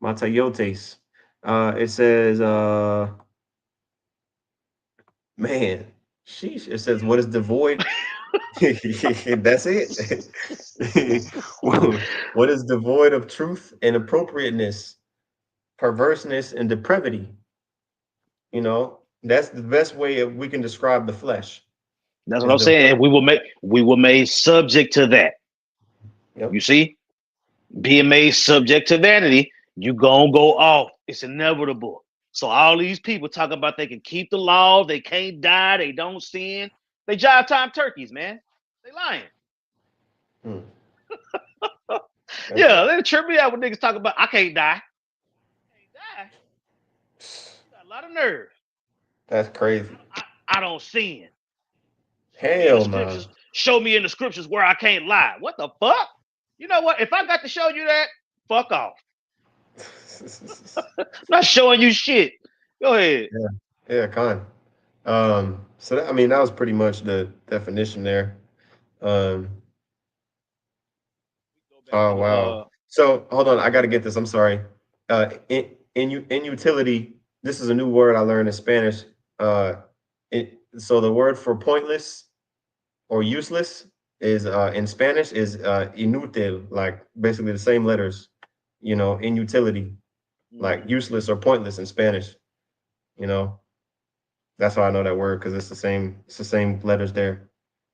Mataiotes. It says, man, sheesh. It says, what is devoid? That's it. What is devoid of truth and appropriateness, perverseness and depravity? You know, that's the best way we can describe the flesh. That's what Is I'm saying. And devoid. we were made subject to that. Yep. You see? Being made subject to vanity, you gonna go off. It's inevitable. So all these people talk about they can keep the law, they can't die, they don't sin. They jive time turkeys, man. They lying. Hmm. Yeah, they trip me out when niggas talk about I can't die. Can't die. You got a lot of nerve. That's crazy. I don't sin. Show me in the Hell no. scriptures. Show me in the scriptures where I can't lie. What the fuck? You know what? If I got to show you that, fuck off. I'm not showing you shit. Go ahead. Yeah, yeah, con. So that, I mean, that was pretty much the definition there. Um, Go back oh to the wow. So hold on, I got to get this. I'm sorry. In utility, this is a new word I learned in Spanish. So the word for pointless or useless is in Spanish is inútil, like basically the same letters. You know, inutility, like useless or pointless in Spanish. You know, that's how I know that word because it's the same letters there.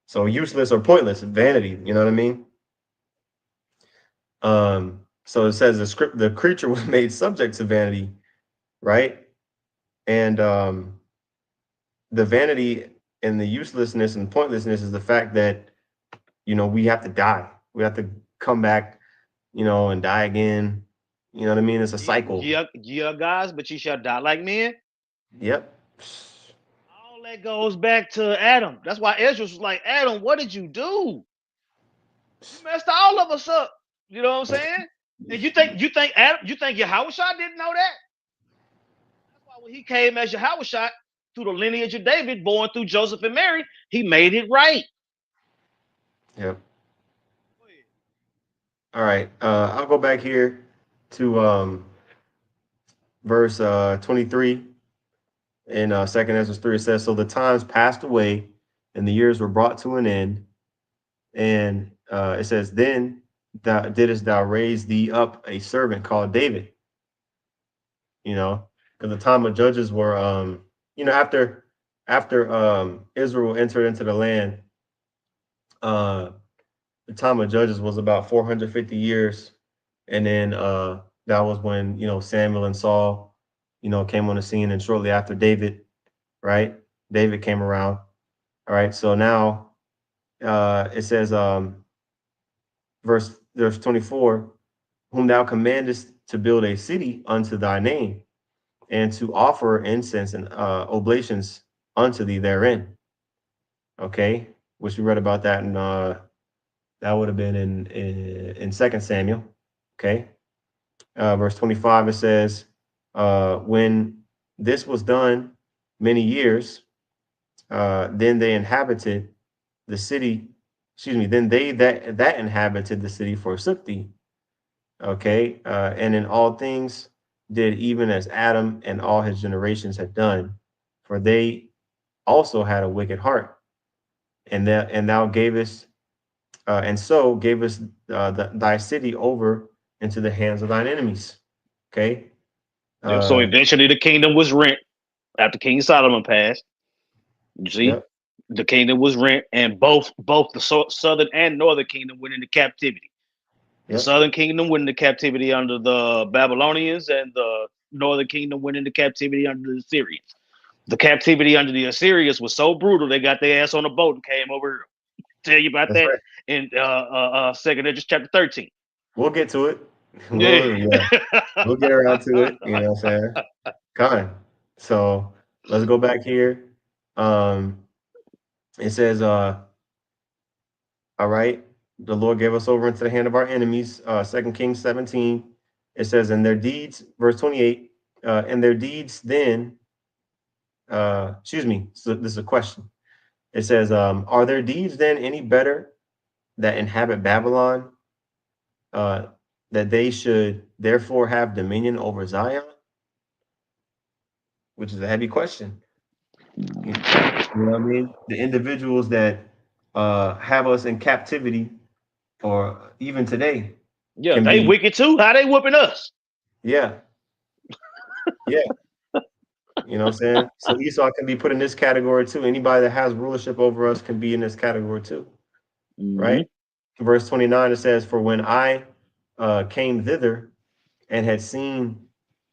So useless or pointless, vanity. You know what I mean? So it says the creature was made subject to vanity, right? And the vanity and the uselessness and pointlessness is the fact that we have to die. We have to come back, and die again. You know what I mean? It's a cycle. ye are gods, but ye shall die like men. Yep. All that goes back to Adam. That's why Esdras was like, Adam, what did you do? You messed all of us up. You know what I'm saying? And you think Adam, you think Yahushua didn't know that? That's why when he came as Yahushua through the lineage of David, born through Joseph and Mary, he made it right. Yep. All right. I'll go back here to verse 23 in Second Ezra 3. It says, "So the times passed away, and the years were brought to an end." And it says, "Then didst thou raise thee up a servant called David." Because the time of judges were, after Israel entered into the land, uh, the time of judges was about 450 years, and then that was when Samuel and Saul, came on the scene, and shortly after David, right? David came around. All right, so now it says, verse 24, "Whom thou commandest to build a city unto thy name, and to offer incense and oblations unto thee therein." Okay, which we read about that in that would have been in Second Samuel. Okay, verse 25 it says, "When this was done many years, then they inhabited the city. Excuse me. Then they that inhabited the city forsook thee." Okay, and in all things did even as Adam and all his generations had done, for they also had a wicked heart, and thou gavest, and so gavest thy city over into the hands of thine enemies. Okay, Yep. So uh, eventually the kingdom was rent. After King Solomon passed, you see, Yep. the kingdom was rent, and both the southern and northern kingdom went into captivity. The Yep. southern kingdom went into captivity under the Babylonians, and the northern kingdom went into captivity under the Assyrians. The captivity under the Assyrians was so brutal they got their ass on a boat and came over here. Tell you about That's that right. in Second Edges chapter 13. We'll get to it. Yeah. Yeah, we'll get around to it. You know what I'm saying? Kind. So let's go back here. Um, it says, all right, the Lord gave us over into the hand of our enemies. 2 Kings 17. It says, and their deeds, verse 28, and their deeds then, excuse me, so this is a question. It says, are their deeds then any better that inhabit Babylon, uh, that they should therefore have dominion over Zion? Which is a heavy question. You know what I mean? The individuals that have us in captivity, or even today, Yeah, can they be, wicked too. How they whooping us? yeah, yeah. You know what I'm saying? So Esau can be put in this category too. Anybody that has rulership over us can be in this category too, Mm-hmm. right? Verse 29, it says, for when I came thither and had seen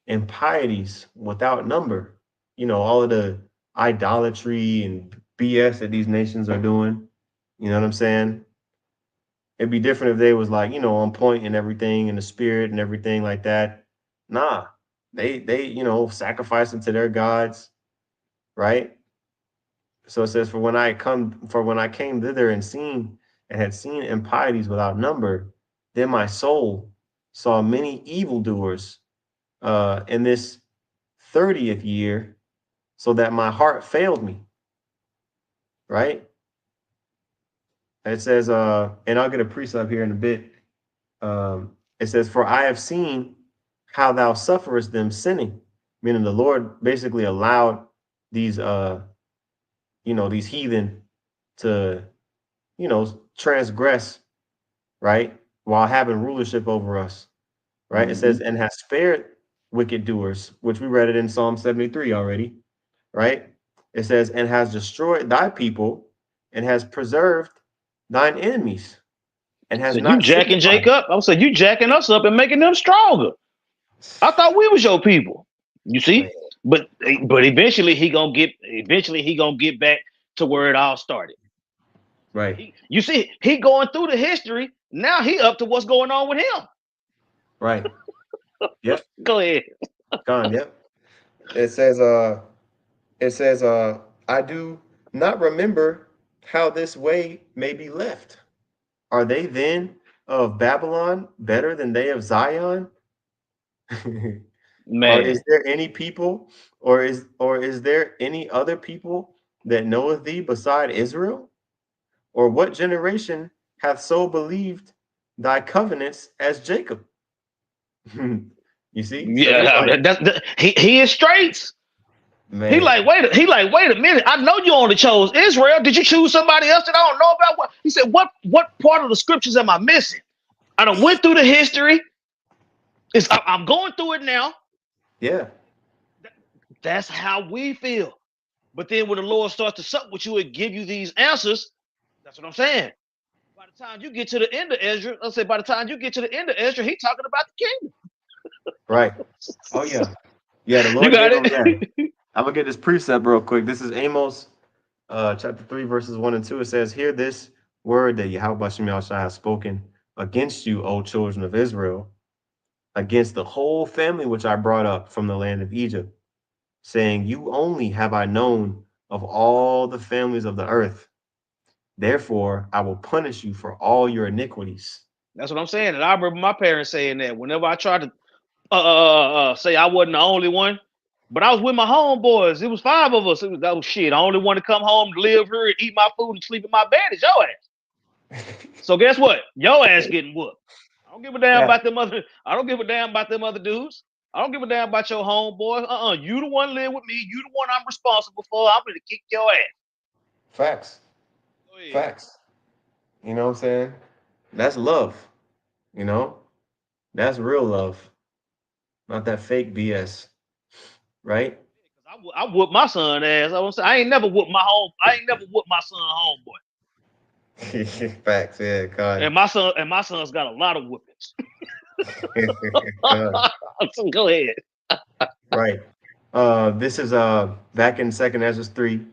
impieties without number, you know, all of the idolatry and BS that these nations are doing, you know what I'm saying? It'd be different if they was like, you know, on point and everything and the spirit and everything like that. Nah, they, you know, sacrificing to their gods, right? So it says, for when I came thither and had seen impieties without number, then my soul saw many evildoers in this 30th year, so that my heart failed me, right? It says, and I'll get a precept here in a bit. It says, for I have seen how thou sufferest them sinning, meaning the Lord basically allowed these you know, these heathen to, you know, transgress, right? While having rulership over us, right? It Mm-hmm. says, and has spared wicked doers, which we read it in Psalm 73 already, right? It says, and has destroyed thy people and has preserved thine enemies and has So you not jacking signified. Jacob? I'm saying you jacking us up and making them stronger. I thought we was your people. You Man, see? But eventually he gonna get back to where it all started. right, You see, he going through the history. Now he up to what's going on with him. right. Yep, Go ahead. gone, yep. It says, I do not remember how this way may be left. Are they then of Babylon better than they of Zion? Or is Man. there any people, or is there any other people that knoweth thee beside Israel? Or what generation hath so believed thy covenants as Jacob? You see? So there's Yeah, like, he is straight. man, He like, wait a minute. I know you only chose Israel. Did you choose somebody else that I don't know about? What he said, what part of the scriptures am I missing? I done went through the history. I'm going through it now. yeah, That's how we feel. But then when the Lord starts to sup with you and give you these answers, that's what I'm saying. By the time you get to the end of Ezra, let's say by the time you get to the end of Ezra, he's talking about the kingdom. right. Oh yeah. Yeah, the You Lord gave got him, yeah. it? I'm gonna get this precept real quick. This is Amos chapter 3, verses 1 and 2. It says, hear this word that Yahweh Shem Yahushua has spoken against you, O children of Israel, against the whole family which I brought up from the land of Egypt, saying, you only have I known of all the families of the earth. Therefore, I will punish you for all your iniquities. That's what I'm saying. And I remember my parents saying that whenever I tried to say I wasn't the only one, but I was with my homeboys. It was five of us. It was oh shit. I only want to come home to live here and eat my food and sleep in my bed is your ass. So guess what? Your ass getting whooped. I don't give a damn Yeah, about them other. I don't give a damn about them other dudes. I don't give a damn about your homeboys. You the one live with me. You the one I'm responsible for. I'm gonna kick your ass. facts, Go ahead. facts. You know what I'm saying? That's love, you know? That's real love, not that fake BS, right? I whoop my son ass. I was I ain't never whooped my home. I ain't never whooped my son homeboy. Facts, yeah, God. And my son's got a lot of whoopings. God. So go ahead. Right. This is back in second Ezra 3.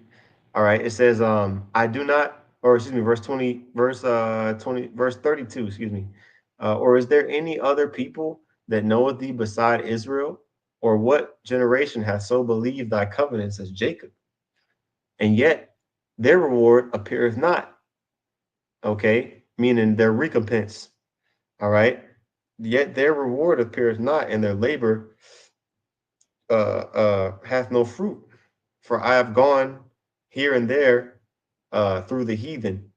All right. It says, I do not, or excuse me, verse 20, verse 32, excuse me. Or is there any other people that knoweth thee beside Israel? Or what generation hath so believed thy covenants as Jacob? And yet their reward appeareth not. Okay, meaning their recompense. All right. Yet their reward appears not, and their labor hath no fruit. For I have gone here and there through the heathen,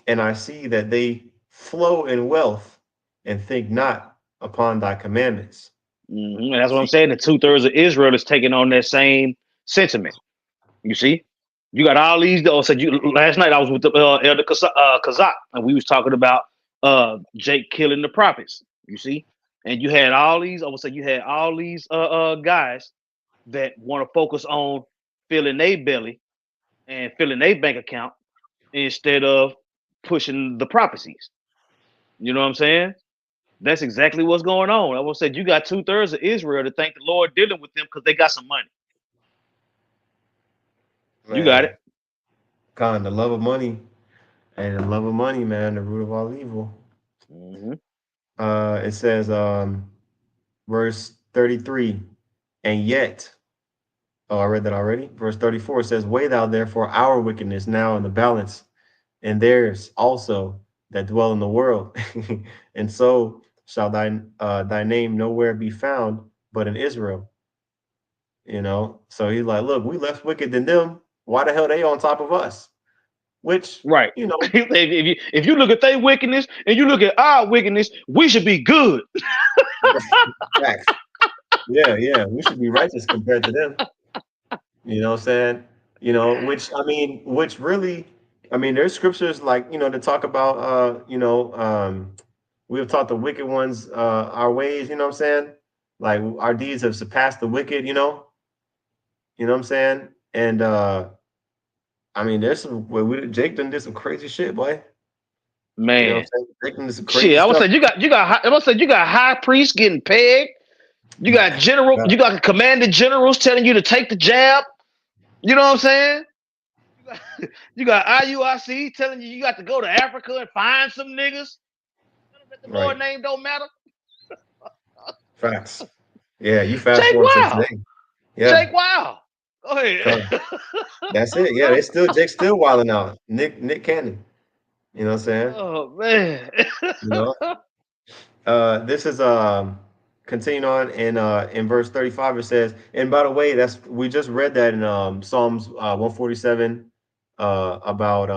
and I see that they flow in wealth and think not upon thy commandments. And that's what I'm saying. The 2/3 of Israel is taking on that same sentiment. You see, you got all these. Oh, said you last night. I was with the elder Kazak, and we was talking about Jake killing the prophets. You see, and you had all these. I would say you had all these guys that want to focus on filling their belly and filling their bank account instead of pushing the prophecies. You know what I'm saying? That's exactly what's going on. I will say you got 2/3 of Israel to thank the Lord dealing with them because they got some money. You got Man, it. God, the love of money and the love of money, man, the root of all evil. Mm-hmm. It says, verse 33, and yet, oh, I read that already. Verse 34 says, weigh thou therefore our wickedness now in the balance, and theirs also that dwell in the world. And so shall thy name nowhere be found but in Israel. You know, so he's like, look, we less wicked than them. Why the hell they on top of us? Which, Right. you know, if you look at their wickedness and you look at our wickedness, we should be good. facts. Yeah, yeah, we should be righteous compared to them. You know what I'm saying? You know, which I mean, which really, I mean, there's scriptures like, to talk about we have taught the wicked ones our ways, you know what I'm saying? Like our deeds have surpassed the wicked, you know what I'm saying? And I mean, there's some Jake done did some crazy shit, boy. You know what Man, I'm saying? Jake done did some shit. crazy I would stuff. say I would say you got high priests getting pegged. You got Yeah, you got commanded generals telling you to take the jab. You know what I'm saying? You got, you got IUIC telling you got to go to Africa and find some niggas. Tell them that the Lord right. name don't matter. Facts. Yeah, you fast Jake forward to Wow. today. Yeah, Jake Wow. Go ahead. come. That's it. Yeah, they still Jake's still wilding out. Nick Cannon. You know what I'm saying? Oh man. You know, this is continuing on in verse 35. It says, and by the way, that's we just read that in Psalms 147 about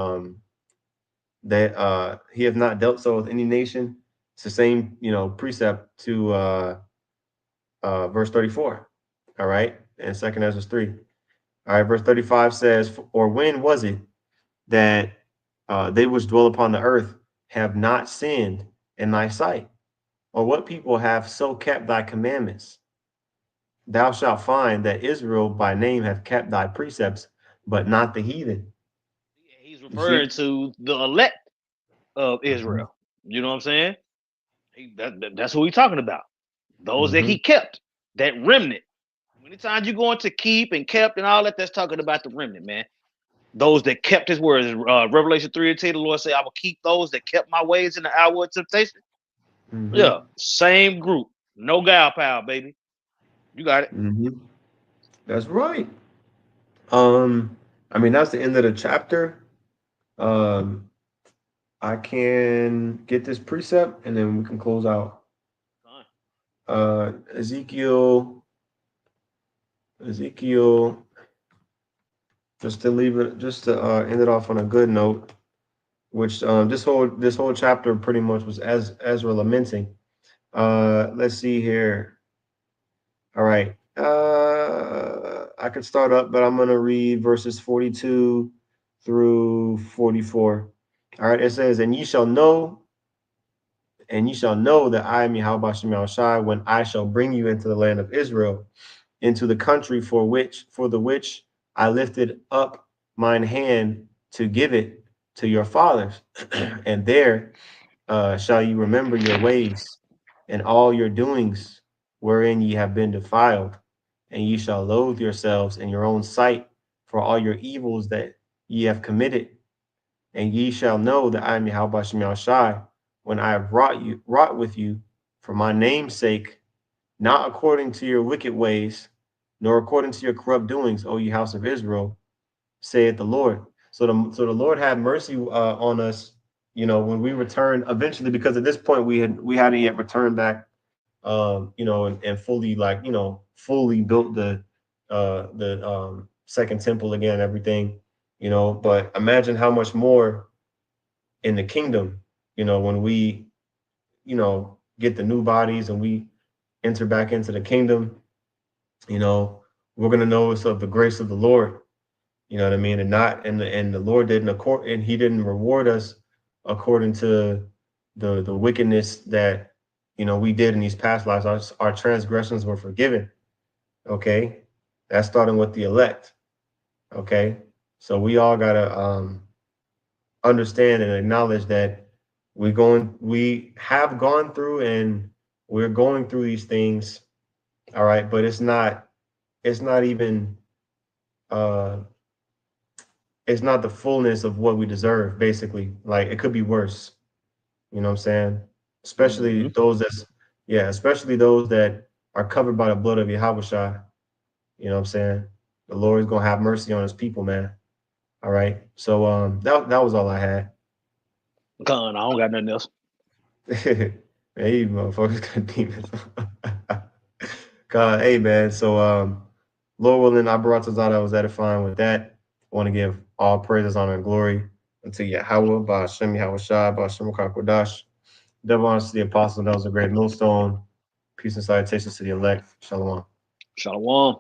that he have not dealt so with any nation. It's the same precept to verse 34. All right, and second Ezra 3. All right, verse 35 says, or when was it that they which dwell upon the earth have not sinned in thy sight? Or what people have so kept thy commandments? Thou shalt find that Israel by name hath kept thy precepts, but not the heathen. He's You see? referring to the elect of Hmm. Israel. You know what I'm saying? That's who he's talking about. Those that Hmm. he kept, that remnant. Many times you go into keep and kept and all that, that's talking about the remnant, man. Those that kept his words. Revelation 3:10, the Lord said, I will keep those that kept my ways in the hour of temptation. Hmm. Yeah, same group. No gal pal, baby. You got it. Hmm. That's right. Um, I mean, that's the end of the chapter. Um, I can get this precept and then we can close out. Fine. Ezekiel, just to end it off on a good note, which this whole chapter pretty much was as Ezra lamenting. Let's see here. All right. I could start up, but I'm gonna read verses 42 through 44. All right, it says, and ye shall know that I am Yahweh Shem Shai when I shall bring you into the land of Israel, into the country for the which I lifted up mine hand to give it to your fathers, and there shall you remember your ways and all your doings wherein ye have been defiled, and ye shall loathe yourselves in your own sight for all your evils that ye have committed. And ye shall know that I am Yahweh Shem Shai, when I have wrought with you for my name's sake, not according to your wicked ways, nor according to your corrupt doings, O ye house of Israel, saith the Lord. So the Lord had mercy on us, when we returned eventually, because at this point we hadn't yet returned back, and fully, like, fully built the second temple again, everything, But imagine how much more in the kingdom, when we, get the new bodies and we enter back into the kingdom, you know, we're gonna know it's of the grace of the Lord. You know what I mean? And the Lord didn't accord, and He didn't reward us according to the wickedness that we did in these past lives. Our transgressions were forgiven. Okay, that's starting with the elect. Okay, so we all gotta understand and acknowledge that we have gone through and we're going through these things. All right, but it's not even uh it's not the fullness of what we deserve, basically. Like, it could be worse. You know what I'm saying? Especially Hmm. those that's yeah, especially those that are covered by the blood of Yahweh. You know what I'm saying? The Lord is gonna have mercy on his people, man. All right. So that was all I had. Con, I don't got nothing else. Man, you motherfuckers got demons. God, hey man. So Lord willing, I brought us out. I was edifying with that. I want to give all praises, honor, and glory unto Yahweh, by Hashem Yahweh Shai, by Hashem Kakwadash. Double honors to the apostle, that was a great millstone. Peace and salutations to the elect. Shalom. Shalom.